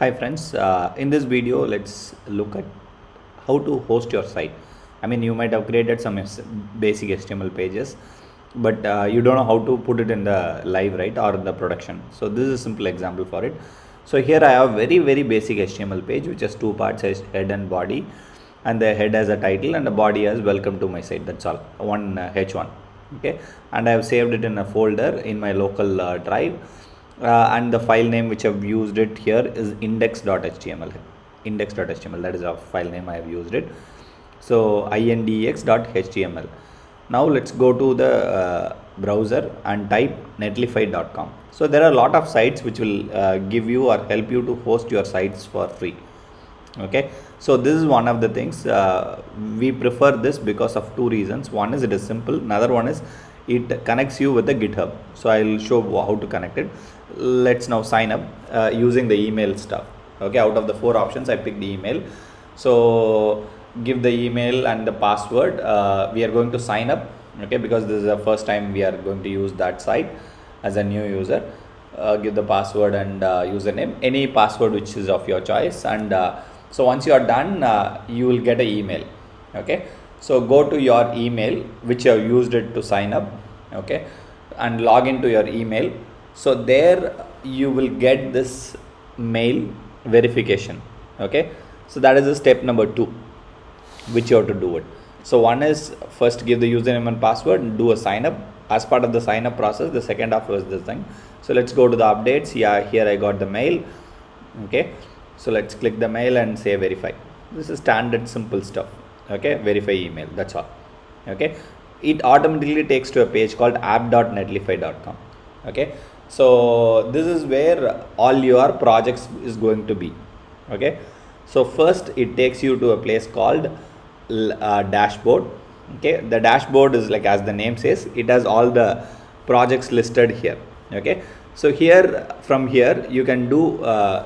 Hi friends, in this video let's look at how to host your site. I mean you might have created some basic HTML pages but you don't know how to put it in the live, right, or in the production. So this is a simple example for it. So here I have very basic HTML page which has two parts, head and body, and the head has a title and the body has welcome to my site. That's all, one H1. Okay, and I have saved it in a folder in my local drive. And the file name which I've used it here is index.html. That is a file name I have used it. So index.html. Now let's go to the browser and type netlify.com. So there are a lot of sites which will give you or help you to host your sites for free. Okay, so this is one of the things we prefer this because of two reasons. One is it is simple, another one is it connects you with the GitHub. So I'll show how to connect it. Let's now sign up using the email stuff. Okay, out of the four options I picked the email. So give the email and the password. We are going to sign up, okay, because this is the first time we are going to use that site as a new user. Give the password and username, any password which is of your choice, and so once you are done you will get an email. Okay, so go to your email which you have used it to sign up, okay, and log into your email. So there you will get this mail verification. Okay, so that is the step number 2 which you have to do it. So one is first give the username and password and do a sign up. As part of the sign up process, the second half was this thing. So let's go to the updates. Yeah, here I got the mail. Okay, so let's click the mail and say verify. This is standard simple stuff. Okay, verify email, that's all. Okay, it automatically takes to a page called app.netlify.com. okay, so this is where all your projects is going to be. Okay, so first it takes you to a place called dashboard. Okay, the dashboard is like, as the name says, it has all the projects listed here. Okay, so here, from here you can do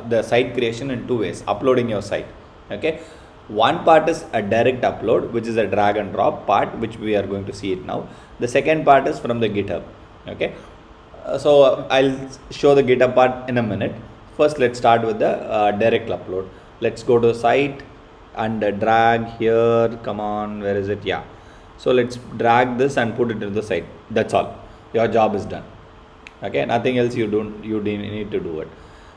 the site creation in two ways: uploading your site. Okay, one part is a direct upload, which is a drag and drop part, which we are going to see it now. The second part is from the GitHub. Okay, so I'll show the GitHub part in a minute. First let's start with the direct upload. Let's go to the site and drag here. Come on, where is it? Yeah, so let's drag this and put it to the site. That's all, your job is done. Okay, nothing else you need to do it.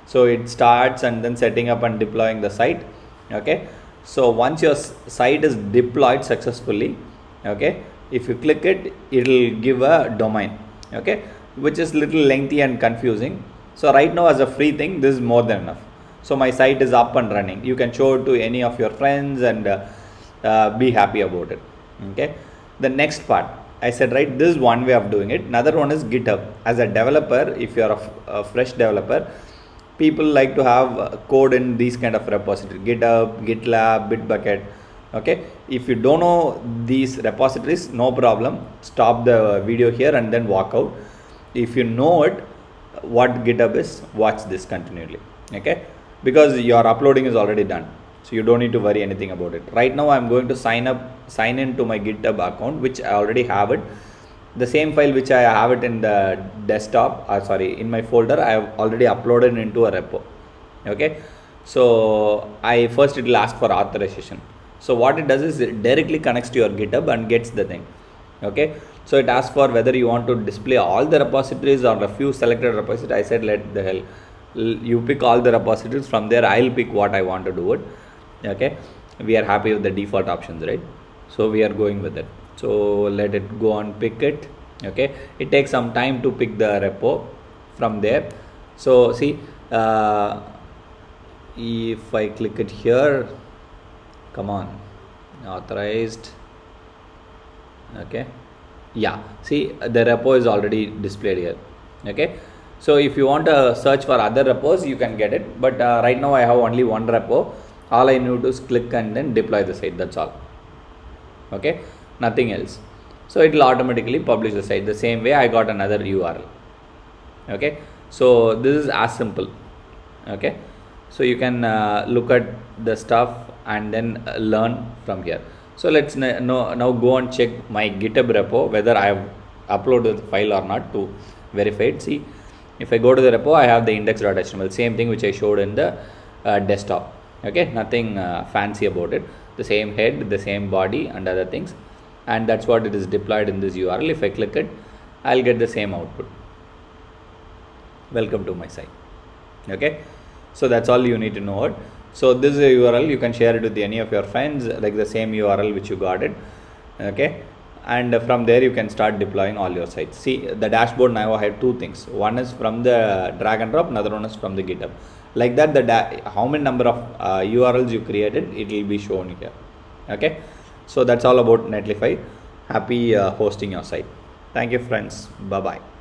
So it starts and then setting up and deploying the site. Okay, so once your site is deployed successfully, okay, if you click it, it will give a domain, okay, which is little lengthy and confusing. So right now, as a free thing, this is more than enough. So my site is up and running. You can show it to any of your friends and be happy about it. Okay, the next part I said, right, this is one way of doing it. Another one is GitHub. As a developer, if you are a fresh developer, people like to have code in these kind of repositories: GitHub, GitLab, Bitbucket. Okay, if you don't know these repositories, no problem, stop the video here and then walk out. If you know it, what GitHub is, watch this continually. Okay, because your uploading is already done, so you don't need to worry anything about it. Right now I'm going to sign in to my GitHub account, which I already have it. The same file which I have it in the desktop, in my folder, I have already uploaded into a repo. Okay, so it will ask for authorization. So what it does is it directly connects to your GitHub and gets the thing. Okay, so it asks for whether you want to display all the repositories or a few selected repositories. I said, let the hell, you pick all the repositories. From there I'll pick what I want to do it. Okay, we are happy with the default options, right? So we are going with it. So let it go and pick it. Okay, it takes some time to pick the repo from there. So see, if I click it here, come on, authorized. Okay, yeah, see, the repo is already displayed here. Okay, so if you want to search for other repos, you can get it, but right now I have only one repo. All I need to is click and then deploy the site, that's all. Okay, nothing else. So it will automatically publish the site. The same way I got another URL. Okay, so this is as simple. Okay, so you can look at the stuff and then learn from here. So let's now go and check my GitHub repo whether I have uploaded the file or not to verify it. See, if I go to the repo, I have the index.html, same thing which I showed in the desktop. Okay, nothing fancy about it. The same head, the same body, and other things, and that's what it is deployed in this URL. If I click it, I'll get the same output. Welcome to my site. Okay, so that's all you need to know it. So this is a URL, you can share it with any of your friends, like the same URL which you got it. Okay, and from there you can start deploying all your sites. See, the dashboard now I have two things. One is from the drag and drop, another one is from the GitHub. Like that, how many number of URLs you created, it will be shown here. Okay, so that's all about Netlify. Happy hosting your site. Thank you, friends. Bye bye.